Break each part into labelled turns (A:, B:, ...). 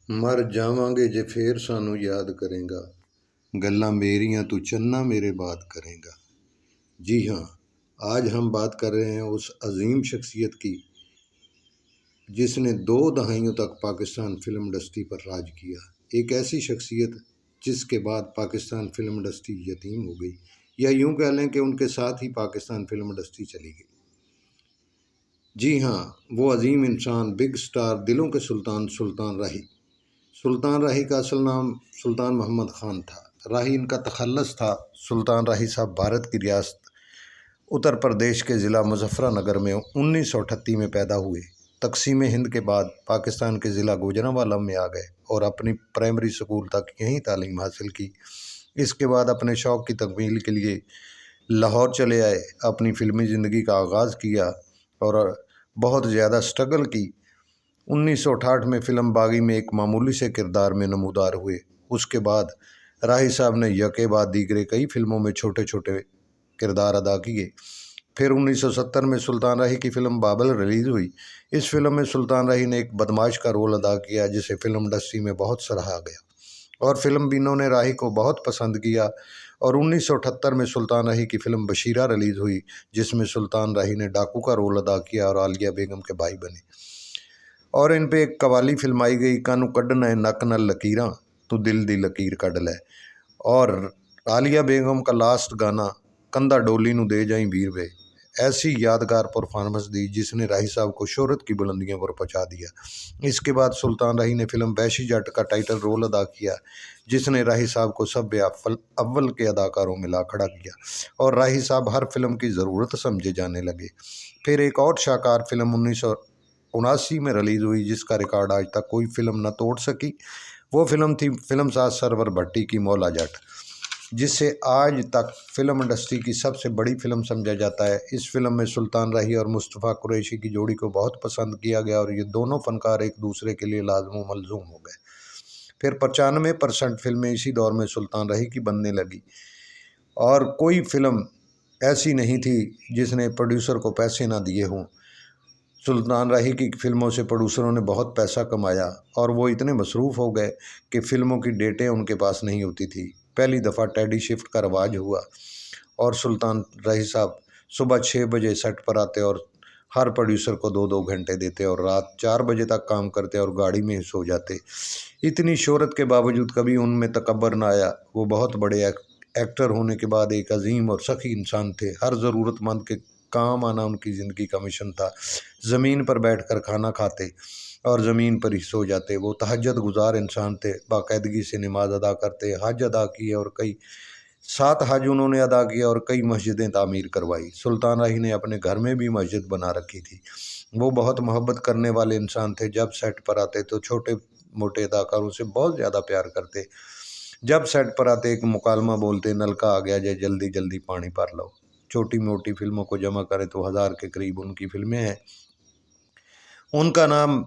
A: ਮਰ ਜਾਵਾਂਗੇ ਜੇ ਫੇਰ ਸਾਨੂੰ याद करेगा, गल्लां मेरियां तू चन्ना मेरे बात करेगा। जी हाँ, आज हम बात कर रहे हैं उस अजीम शख्सियत की जिसने 2 दहाइयों तक पाकिस्तान फिल्म इंडस्ट्री पर राज किया। एक ऐसी शख्सियत जिसके बाद पाकिस्तान फिल्म इंडस्ट्री यतीम हो गई, या यूं कह लें कि उनके साथ ही पाकिस्तान फिल्म इंडस्ट्री चली गई। जी हाँ, वो अजीम इंसान, बिग स्टार, दिलों के सुल्तान, सुल्तान राही। सुल्तान राही का असल नाम सुल्तान मोहम्मद ख़ान था। राही इनका तखल्लुस था। सुल्तान राही साहब भारत की रियासत उत्तर प्रदेश के ज़िला मुज़फ़्फ़रनगर में 1938 में पैदा हुए। तक़सीम हिंद के बाद पाकिस्तान के ज़िला गुजरांवाला में आ गए और अपनी प्राइमरी स्कूल तक यहीं तालीम हासिल की। इसके बाद अपने शौक़ की तकमील के लिए लाहौर चले आए, अपनी फ़िल्मी ज़िंदगी का आगाज़ किया और बहुत ज़्यादा स्ट्रगल की। 1968 में फ़िल्म बागी में एक मामूली से किरदार में नमूदार हुए। उसके बाद राही साहब ने यके बाद दीगरे कई फ़िल्मों में छोटे छोटे किरदार अदा किए। फिर 1970 में सुल्तान राही की फ़िल्म बाबर रिलीज़ हुई। इस फिल्म में सुल्तान राही ने एक बदमाश का रोल अदा किया जिसे फ़िल्म इंडस्ट्री में बहुत सराहा गया और फिल्म बीनों ने राही को बहुत पसंद किया। और 1978 में सुल्तान राही की फ़िल्म बशीरा रिलीज़ हुई जिसमें सुल्तान राही ने डाकू का रोल अदा किया और आलिया बेगम के भाई बने। और इन पे एक कवाली फिल्म आई गई, कानू कड्ढना है नक नाल लकीरां, तू दिल दी लकीर कढ़ लै। और आलिया बेगम का लास्ट गाना कंधा डोली नू दे जाई वीर वे, ऐसी यादगार परफॉर्मेंस दी जिसने राही साहब को शोहरत की बुलंदियों पर पहुंचा दिया। इसके बाद सुल्तान राही ने फ़िल्म वैशी जट का टाइटल रोल अदा किया जिसने राही साहब को सब अव्वल के अदाकारों में ला खड़ा किया और राही साहब हर फिल्म की ज़रूरत समझे जाने लगे। फिर एक और शाहकार फिल्म 1979 में रिलीज़ हुई जिसका रिकॉर्ड आज तक कोई फिल्म न तोड़ सकी। वो फिल्म थी फिल्मसाज सरवर भट्टी की मौला जट, जिससे आज तक फिल्म इंडस्ट्री की सबसे बड़ी फिल्म समझा जाता है। इस फिल्म में सुल्तान राही और मुस्तफ़ा कुरैशी की जोड़ी को बहुत पसंद किया गया और ये दोनों फ़नकार एक दूसरे के लिए लाज़िम मलज़ूम हो गए। फिर 95% फिल्में इसी दौर में सुल्तान राही की बनने लगी और कोई फिल्म ऐसी नहीं थी जिसने प्रोड्यूसर को पैसे ना दिए हों। सुल्तान राही की फ़िल्मों से प्रोड्यूसरों ने बहुत पैसा कमाया और वो इतने मसरूफ़ हो गए कि फ़िल्मों की डेटें उनके पास नहीं होती थी। पहली दफ़ा टेडी शिफ्ट का रवाज हुआ और सुल्तान राही साहब सुबह 6 बजे सेट पर आते और हर प्रोड्यूसर को 2-2 घंटे देते और रात 4 बजे तक काम करते और गाड़ी में ही सो जाते। इतनी शोहरत के बावजूद कभी उनमें तकब्बर ना आया। वो बहुत बड़े एक्टर होने के बाद एक अजीम और सखी इंसान थे। हर ज़रूरतमंद के काम आना उनकी ज़िंदगी का मिशन था। ज़मीन पर बैठकर खाना खाते और ज़मीन पर ही सो जाते। वो तहज्जुद गुज़ार इंसान थे, बाकायदगी से नमाज अदा करते, हज अदा किए और कई 7 हज उन्होंने अदा किया और कई मस्जिदें तामीर करवाई। सुल्तान राही ने अपने घर में भी मस्जिद बना रखी थी। वो बहुत मोहब्बत करने वाले इंसान थे। जब सेट पर आते तो छोटे मोटे अदाकारों से बहुत ज़्यादा प्यार करते। जब सेट पर आते एक मुकालमा बोलते, नलका आ गया जय जल्दी जल्दी पानी भर लो। छोटी मोटी फिल्मों को जमा करें तो 1000 के करीब उनकी फिल्में हैं। उनका नाम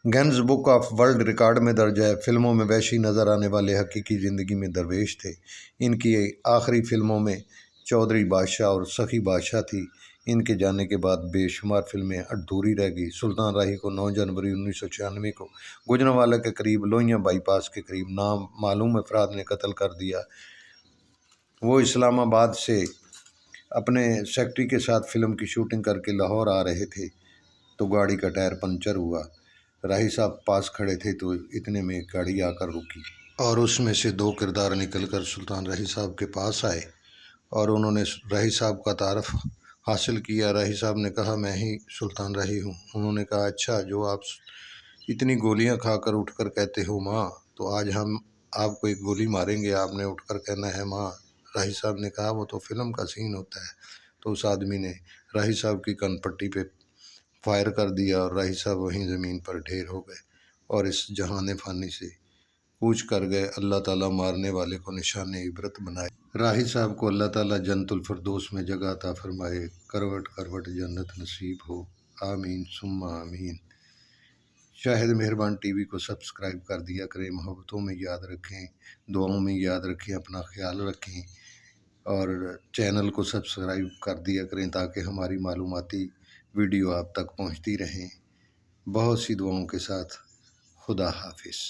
A: Guinness book of world record में दर्ज है। फिल्मों में वैशी नज़र आने वाले हकीकी ज़िंदगी में दरवेश थे। इनकी आखिरी फिल्मों में चौधरी बादशाह और सखी बादशाह थी। इनके जाने के बाद बेशुमार फिल्में अधूरी रह गई। सुल्तान राही को 9 जनवरी 1996 को गुजरांवाला के करीब लोहियां बाईपास के करीब नाम मालूम अफराद ने कत्ल कर दिया। वो इस्लामाबाद से अपने सेक्रेटरी के साथ फिल्म की शूटिंग करके लाहौर आ रहे थे तो गाड़ी का टायर पंचर हुआ। राही साहब पास खड़े थे तो इतने में गाड़ी आकर रुकी और उसमें से 2 किरदार निकलकर सुल्तान राही साहब के पास आए और उन्होंने राही साहब का तारफ़ हासिल किया। राही साहब ने कहा, मैं ही सुल्तान राही हूँ। उन्होंने कहा, अच्छा, जो आप इतनी गोलियाँ खाकर उठकर कहते हो माँ, तो आज हम आपको एक गोली मारेंगे, आपने उठकर कहना है माँ। राही साहब ने कहा, वो तो फिल्म का सीन होता है। तो उस आदमी ने राही साहब की कनपट्टी पे फायर कर दिया और राही साहब वहीं ज़मीन पर ढेर हो गए और इस जहान फ़ानी से कूच कर गए। अल्लाह ताला मारने वाले को निशान इबरत बनाए। राही साहब को अल्लाह ताला जन्नतुल फिरदौस में जगह अता फरमाए, करवट करवट जन्नत नसीब हो, आमीन सुम्मा आमीन। शाहिद मेहरबान टीवी को सब्सक्राइब कर दिया करें, मोहब्बतों में याद रखें, दुआओं में याद रखें, अपना ख्याल रखें और चैनल को सब्सक्राइब कर दिया करें ताकि हमारी मालूमाती वीडियो आप तक पहुंचती रहें। बहुत सी दुआओं के साथ खुदा हाफिज़।